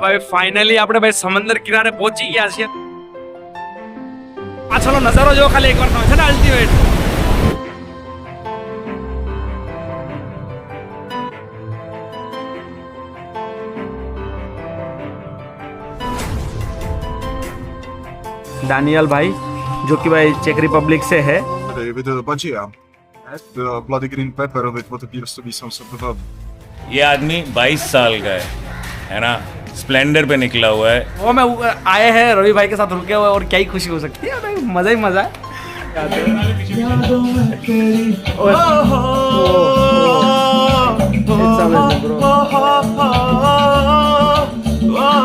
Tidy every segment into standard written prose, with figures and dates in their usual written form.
ભાઈ ફાઇનલી આપણે ભાઈ સમંદર કિનારે પહોંચી ગયા છીએ. પાછળનો નજારો જો ખાલી એકવાર તમે છે ને અલ્ટિમેટ. दानियल भाई जो कि भाई चेक रिपब्लिक से है. We did a bhajia. The bloody green pepper with what appears to be some sort of herb. ये आदमी 22 साल का है ना, स्प्लेंडर पे निकला हुआ है. वो मैं आए हैं रवि भाई के साथ रुके हुए और क्या ही खुशी हो सकती है भाई, मजा ही मजा है. It's amazing, bro.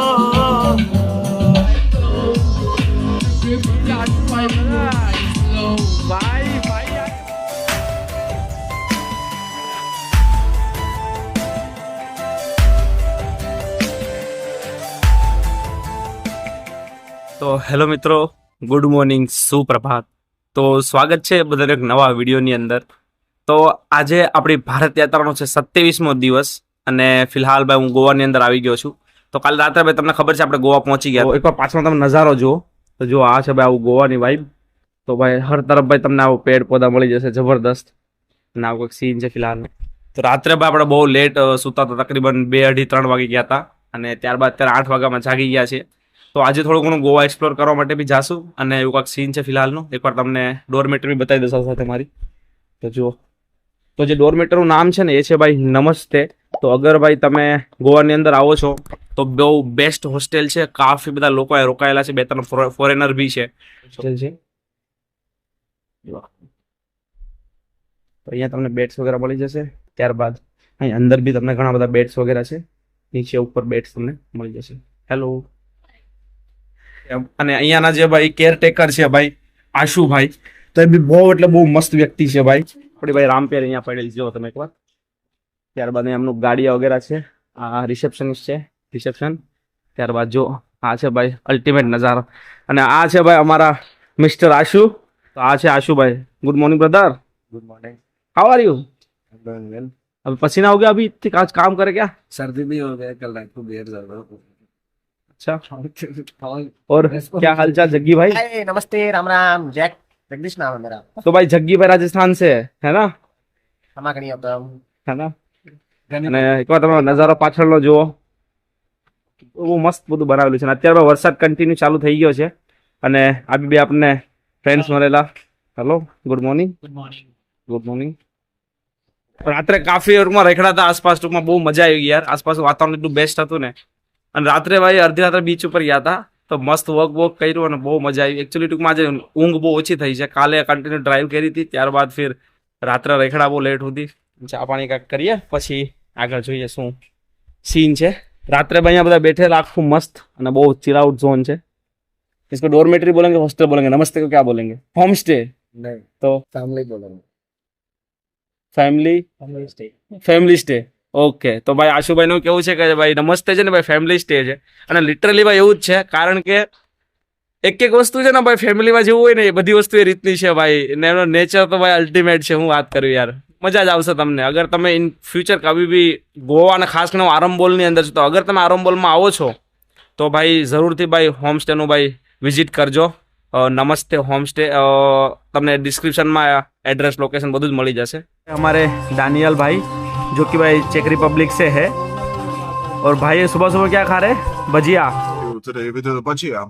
તો હેલો મિત્રો, ગુડ મોર્નિંગ, સુપ્રભાત. તો સ્વાગત છે બધાને એક નવા વિડીયોની અંદર. તો આજે આપણી ભારત યાત્રાનો છે 27મો દિવસ અને ફિલહાલ ભાઈ હું ગોવાની અંદર આવી ગયો છું. તો કાલે રાત્રે ભાઈ તમને ખબર છે આપણે ગોવા પહોંચી ગયા. તો એકવાર પાછળ તમે નજારો જુઓ તો જો આ છે ભાઈ આવું ગોવાની વાઇબ. તો ભાઈ હર તરફ ભાઈ તમને આવું પેડ પૌધા મળી જશે જબરદસ્ત. અને આવું કંઈક સીન છે ફિલહાલ. તો રાત્રે ભાઈ આપણે બહુ લેટ સૂતા હતા, તકરીબન 2, 2:30, 3 વાગી ગયા હતા અને ત્યારબાદ અત્યારે 8 વાગ્યામાં જાગી ગયા છે. તો આજે થોડું ઘણું ગોવા એક્સપ્લોર કરવા માટે બી જાશું અને એવું કાંઈક સીન છે ફિલહાલનું. એકવાર તમને ડોરમેટર બી બતાવી દઉં સાથે મારી. તો જુઓ, તો જે ડોરમેટરનું નામ છે ને એ છે ભાઈ નમસ્તે. તો અગર ભાઈ તમે ગોવાની અંદર આવો છો તો બહુ બેસ્ટ હોસ્ટેલ છે. કાફી બધા લોકો રોકાયેલા છે, 2-3 ફોરેનર બી છે. હોસ્ટેલ છે તો અહીંયા તમને બેડ્સ વગેરે મળી જશે. ત્યારબાદ અહીં અંદર બી તમને ઘણા બધા બેડ્સ વગેરે છે. નીચે ઉપર બેડ્સ તમને મળી જશે. હેલો. અને અહીંયાના જે ભાઈ કેરટેકર છે ભાઈ આશુભાઈ, તો એ બી બહુ એટલે બહુ મસ્ત વ્યક્તિ છે ભાઈ. આપણી ભાઈ રામપેર અહીંયા પડેલી જો તમે એકવાર. ત્યારબાદ એમનું ગાડિયા વગેરે છે. આ રિસેપ્શનિસ્ટ છે, રિસેપ્શન. ત્યારબાદ જો આ છે ભાઈ અલ્ટિમેટ નજારો. અને આ છે ભાઈ અમારા મિસ્ટર આશુ. તો આ છે આશુભાઈ. Good morning brother. Good morning. How are you? Doing well. अभी पसीना हो गया अभी इतनी आज काम करे क्या? सर्दी भी हो गया, कल रात को देर ज्यादा. अच्छा, और क्या हालचाल जग्गी भाई? हाय, नमस्ते, राम राम. जगदीश नाम है मेरा. तो भाई जग्गी भाई રાજસ્થાન से है ना? हमारा नहीं होता. है ना? અને એકવાર તમે નજારો પાછળનો જુઓ, બહુ મસ્ત બધું બનાવેલું છે. અત્યારે વરસાદ કન્ટિન્યુ ચાલુ થઈ ગયો છે અને આ બી આપણને ફ્રેન્ડ્સ મળેલા. Hello, good morning. Good morning. Good morning. રાત્રે કાફી ઓરમાં રેખડા હતા આસપાસ. ટૂંકમાં બહુ મજા આવી યાર. આસપાસ વાતાવરણ એટલું બેસ્ટ હતું ને. અને રાત્રે ભાઈ અડધી રાત્રે બીચ ઉપર ગયા હતા તો મસ્ત વોક કર્યું અને બહુ મજા આવી. એકચ્યુઅલી ટૂંકમાં આજે ઊંઘ બહુ ઓછી થઈ છે. કાલે કન્ટિન્યુ ડ્રાઈવ કરી હતી, ત્યારબાદ ફિર રાત્રે રેખડા બહુ લેટ હતી. ચા પાણી કાંઈક કરીએ પછી આગળ જોઈએ શું સીન છે. રાત્રે ભાઈ અહીંયા બધા બેઠેલા આખું મસ્ત અને બહુ ચિલ આઉટ ઝોન છે. इसको डॉर्मेटरी बोलेंगे, हॉस्टल बोलेंगे, नमस्ते को क्या बोलेंगे? Home stay. नहीं, तो फैमिली बोलेंगे. Family stay. ઓકે. તો ભાઈ આશુભાઈ નું કેવું છે કે ભાઈ નમસ્તે છે ને ભાઈ ફેમિલી સ્ટે છે. અને લિટરલી ભાઈ એવું જ છે, કારણ કે એક વસ્તુ છે ને ભાઈ ફેમિલીમાં જેવું હોય ને એ બધી વસ્તુ એ રીતની છે ભાઈ. ને એનો નેચર તો ભાઈ અલ્ટિમેટ છે. હું વાત કરું યાર, મજા જ આવશે તમને. અગર તમે ઇન ફ્યુચર કભી બી ગોવા અને ખાસ કરીને આરંબોલની અંદર છો તો અગર તમે આરંબોલમાં આવો છો તો ભાઈ જરૂરથી ભાઈ હોમસ્ટેનું ભાઈ વિઝિટ કરજો. નમસ્તે હોમસ્ટે. તમને ડિસ્ક્રિપ્શનમાં એડ્રેસ, લોકેશન બધું જ મળી જશે. हमारे दानियल भाई जो कि भाई चेक रिपब्लिक से है और भाई सुबह सुबह क्या खा रहे? भजिया. Today we did a bhajia.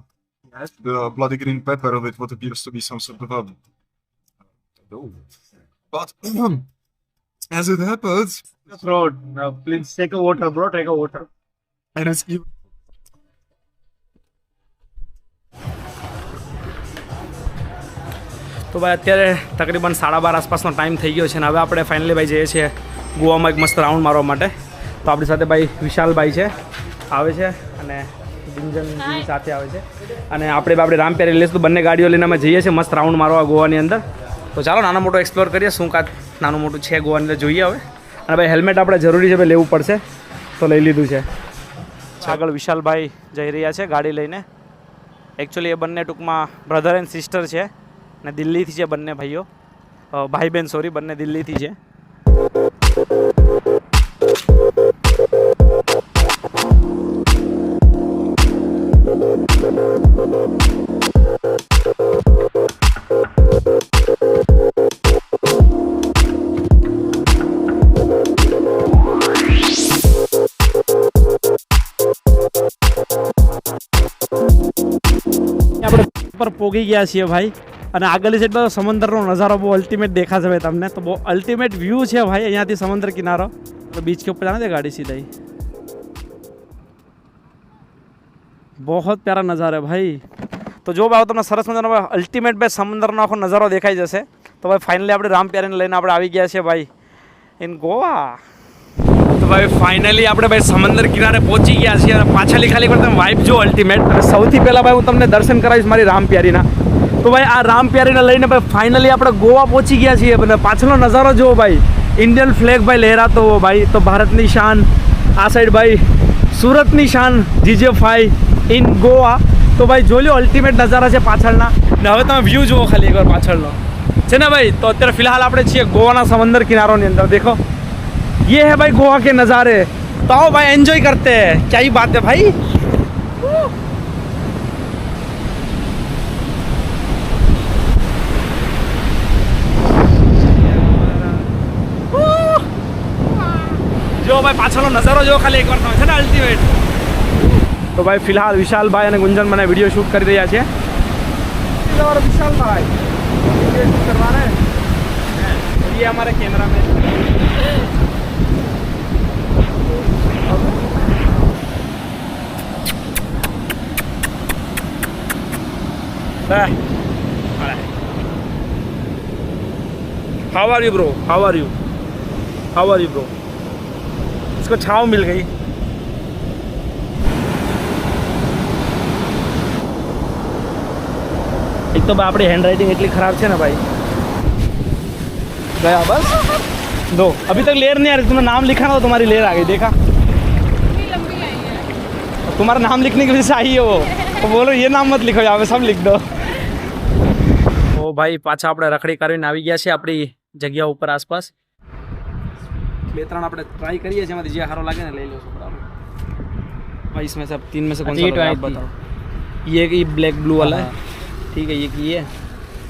The bloody green pepper with what appears to be some sort of herb. But as it happens, Bro, please take a water, bro. Take a water. and it's even તો ભાઈ અત્યારે તકરીબન 12:30 આસપાસનો time થઈ ગયો છે અને હવે આપણે ફાઇનલી ભાઈ જઈએ છીએ ગોવામાં એક મસ્ત રાઉન્ડ મારવા માટે. તો આપણી સાથે ભાઈ વિશાલભાઈ છે, આવે છે અને ગુંજન સાથે આવે છે. અને આપણે રામપેરી લઈશું. બંને ગાડીઓ લઈને અમે જઈએ છીએ મસ્ત રાઉન્ડ મારવા ગોવાની અંદર. તો ચાલો નાનો મોટો એક્સપ્લોર કરીએ, શું કાંઈ નાનું મોટું છે ગોવાની અંદર જોઈએ હવે. અને ભાઈ હેલ્મેટ આપણે જરૂરી છે ભાઈ લેવું પડશે, તો લઈ લીધું છે. આગળ વિશાલભાઈ જઈ રહ્યા છે ગાડી લઈને. એકચ્યુઅલી એ બંને ટૂંકમાં બ્રધર એન્ડ સિસ્ટર છે ને દિલ્હીથી છે બંને ભાઈઓ. ભાઈ બહેન સોરી, બંને દિલ્હીથી છે. આપણે પર પોગી ગયા છીએ ભાઈ અને આગળની સાઈડ સમુદ્રનો નજારો બહુ અલ્ટિમેટ દેખાશે ભાઈ તમને તો બહુ અલ્ટિમેટ વ્યૂ છે ભાઈ અહીંયાથી સમુદ્ર કિનારો તો બીચ के ऊपर जाना दे गाड़ी सीधा ही बहुत प्यारा नज़ारा है भाई તો જો ભાઈ તમને સરસ મજાનો અલ્ટિમેટ ભાઈ સમુદ્રનો આખો નજારો દેખાઈ જશે તો ભાઈ ફાઇનલી આપણે રામ પ્યારીને લઈને આપણે આવી ગયા છીએ ભાઈ ઇન ગોવા તો ભાઈ ફાઇનલી આપણે ભાઈ સમુદ્ર કિનારે પહોંચી ગયા છીએ અને પાછળની ખાલી તમે વાઇબ જો અલ્ટિમેટ અને સૌથી પહેલાં ભાઈ હું તમને દર્શન કરાવીશ મારી રામ પ્યારીના તો ભાઈ આ રામ પ્યારીને લઈને ભાઈ ફાઇનલી આપણે ગોવા પહોંચી ગયા છીએ અને પાછળનો નજારો જુઓ ભાઈ इंडियन फ्लैग भाई लहरातो हो भाई तो भारतनी शान आ साइड भाई सूरतनी शान GJ5 इन गोवा तो भाई जो लो अल्टिमेट नज़ारा है पाछळना ने हवे तमे व्यू जुओ खाली एक बार पाछळनो छे ने भाई तो अत्यारे फिलहाल आपणे छीए गोवाना समंदर किनारोनी अंदर देखो ये है भाई गोवा के नज़ारे तो आओ भाई एंजॉय करते हैं क्या ही बात है भाई जो भाई पाछळनो नजारो जो खाली एक बार તમે છે ને અલ્ટિમેટ તો ભાઈ ફિલહાલ વિશાલ ભાઈ અને ગુંજન મને વિડિયો શૂટ કરી રહ્યા છે તમારો વિશાલ ભાઈ વિડિયો શૂટ કરવાના है ये हमारे कैमरा में how are you bro how are you bro इसको छाँव मिल गई एक तो अपनी हैंड राइटिंग इतनी खराब है ना भाई गया बस दो अभी तक लेयर नहीं आ रही तुमने नाम लिखा ना तो तुम्हारी लेयर आ गई देखा तुम्हारा नाम लिखने की वजह से आई है वो तो बोलो ये नाम मत लिखो यहाँ पे सब लिख दो ओ भाई पाछा આપણે રખડી કરીને આવી ગયા છે આપણી જગ્યા ઉપર આસપાસ બે ત્રણ આપણે ટ્રાય કરીએ છીએ એમાંથી જે સારો લાગે ને લઈ લો બરાબર भाई इसमें से अब तीन में से कौन सा लगा आप बताओ ये ब्लैक ब्लू वाला है ठीक है ये है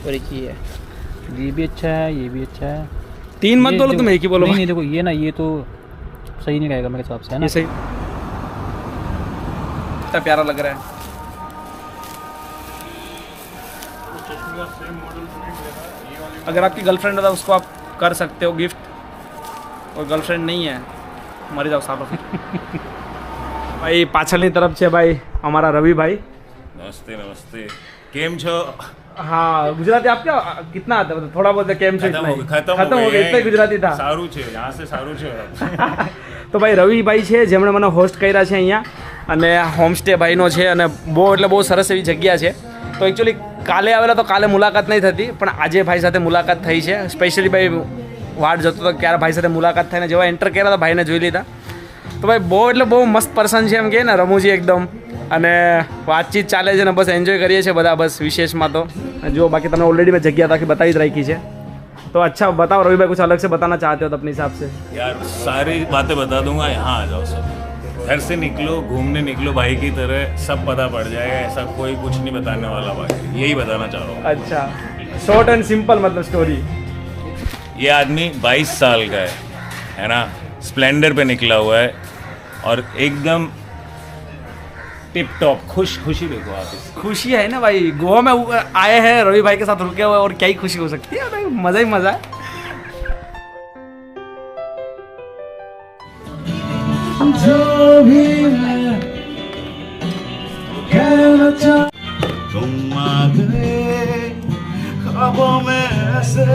और एक ये है ये भी अच्छा है ये भी अच्छा है तीन मत बोलो तुम एक ही बोलो नहीं देखो ये ना ये तो सही नहीं रहेगा मेरे हिसाब से है ना ये सही कितना प्यारा लग रहा है अगर आपकी गर्लफ्रेंड है तो उसको आप कर सकते हो गिफ्ट और गर्लफ्रेंड नहीं है मरी जाओ सालों भाई पाछलनी तरफ છે ભાઈ हमारा रवि भाई नमस्ते नमस्ते केम छो हाँ गुजराती आप क्या कितना आता है थोड़ा बहुत केम छो इतना ही खत्म हो गया इतना ही गुजराती था सारू छे यहाँ से सारू छे તો ભાઈ રવિભાઈ છે જેમણે મને હોસ્ટ કર્યા છે અહીંયા અને હોમસ્ટે ભાઈનો છે અને બહુ એટલે બહુ સરસ એવી જગ્યા છે તો એકચ્યુઅલી કાલે આવેલા તો કાલે મુલાકાત નહીં થતી પણ આજે ભાઈ સાથે મુલાકાત થઈ છે સ્પેશિયલી ભાઈ વાટ જતો તો ક્યારે ભાઈ સાથે મુલાકાત થઈને જેવા એન્ટર કર્યા હતા ભાઈને જોઈ લીધા તો ભાઈ બહુ એટલે બહુ મસ્ત પર્સન છે એમ કહે ને રમૂજી એકદમ અને વાતચીત ચાલે છે ને બસ એન્જોય કરીએ છીએ બધા બસ વિશેષમાં તો જો બાકી તમને ઓલરેडी मैं जगह ताकि बताई જ રાખી છે तो अच्छा बताओ रवि भाई कुछ अलग से बताना चाहते हो तो अपने हिसाब से यार सारी बातें बता दूंगा यहाँ आ जाओ सब घर से निकलो घूमने निकलो भाई की तरह सब पता पड़ जाएगा ऐसा कोई कुछ नहीं बताने वाला बाकी यही बताना चाह रहा हूँ अच्छा शॉर्ट एंड सिंपल मतलब स्टोरी ये आदमी 22 साल का है ना स्प्लेंडर पे निकला हुआ है और एकदम टिप टॉप खुशी देखो आप इस खुशी है ना भाई गोवा में आए हैं रवि भाई के साथ रुके हुए और क्या ही खुशी हो सकती है भाई मजा ही मजा है जो भी है कहना तुम आ गए ख्वाबों में ऐसे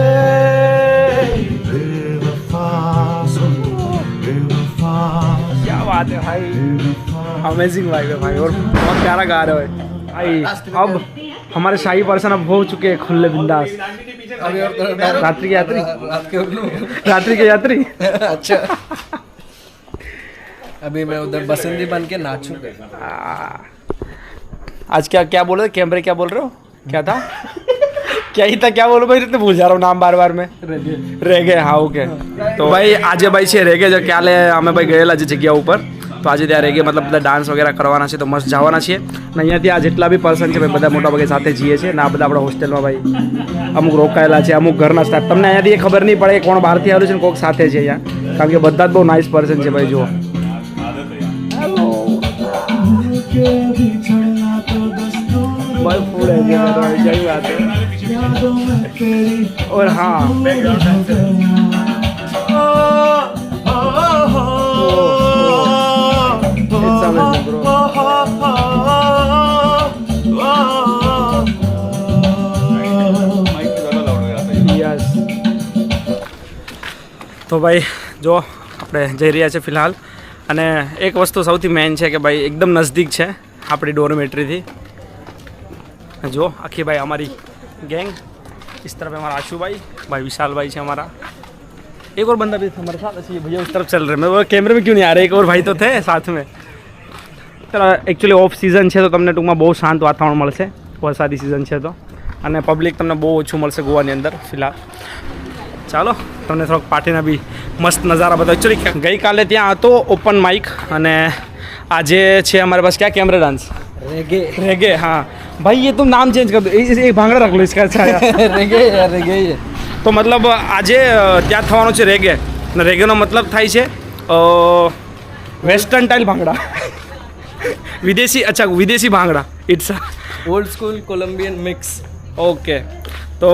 बेवफा सुन बेवफा क्या बात है भाई अमेजिंग वाइब है भाई और बहुत प्यारा गा रहे हो भाई अब हमारे शाही पर्सन अब हो चुके हैं खुले बिंदास रात्रि के यात्री रात्रि के यात्री अच्छा अभी मैं उधर बसंती बन के नाचूंगा आज क्या क्या बोल रहे कैमरे क्या बोल रहे हो क्या था क्या ही था क्या बोलो भाई इतने भूल जा रहा हूँ नाम बार बार में रेगे हाँ ओके तो भाई आज भाई છે રેગે जो કાલે અમે ભાઈ ગયેલા છે જગ્યા ઉપર તો આજે ત્યાં રેગે मतलब બધા ડાન્સ વગેરે કરવાના છે તો મસ્ત જવાના છીએ ને અહીંયાથી આ જેટલા બી પર્સન છે ભાઈ બધા મોટા ભાગે સાથે જઈએ છીએ ને આ બધા આપણા હોસ્ટેલમાં ભાઈ અમુક રોકાયેલા છે અમુક ઘરના સ્ટાફ તમને અહીંયાથી એ ખબર નહીં પડે કે કોણ બહારથી આવેલું છે ને કોક સાથે છે અહીંયા કારણ કે બધા જ બહુ નાઇસ પર્સન છે ભાઈ જુઓ के बिछड़ना तो दस्तूर भाई फूल है ये मेरा, यही बात है। यादों में तेरी और हाँ It's amazing, bro. Yes. તો ભાઈ જો આપણે જઈ રહ્યા છે ફિલહાલ, અને એક વસ્તુ સૌથી મેઇન છે કે ભાઈ એકદમ નજદીક છે આપણી ડોરમેટ્રીથી. જો આખી ભાઈ हमारी गैंग, इस तरफ हमारा आशु भाई विशाल भाई છે हमारा, एक और बंदा भी था हमारे साथ. अच्छा ये भैया उस तरफ चल रहे हैं, मैं वो कैमरे में क्यों नहीं आ रहे, एक और भाई तो थे साथ में. એકચ્યુઅલી ઓફ સિઝન છે તો તમને ટૂંકમાં બહુ શાંત વાતાવરણ મળશે, વરસાદી સિઝન છે તો, અને પબ્લિક તમને બહુ ઓછું મળશે ગોવાની અંદર ફિલહાલ. ચાલો તમને થોડોક પાર્ટીના બી મસ્ત નજારા બધા. એકચ્યુઅલી ગઈકાલે ત્યાં હતો ઓપન માઇક, અને આજે છે हमारे पास क्या कैमरा डांस रेगे रेगे. हाँ भाई ये तुम नाम चेंज कर दो, एक भांगड़ा रख लो इसका. अच्छा रेगे यार रेगे ये તો મતલબ આજે ત્યાં થવાનો છે રેગે, અને રેગેનો મતલબ થાય છે વેસ્ટર્ન ટાઇલ ભાંગડા, વિદેશી. અચ્છા વિદેશી bhangra, it's old school Colombian mix. Okay. તો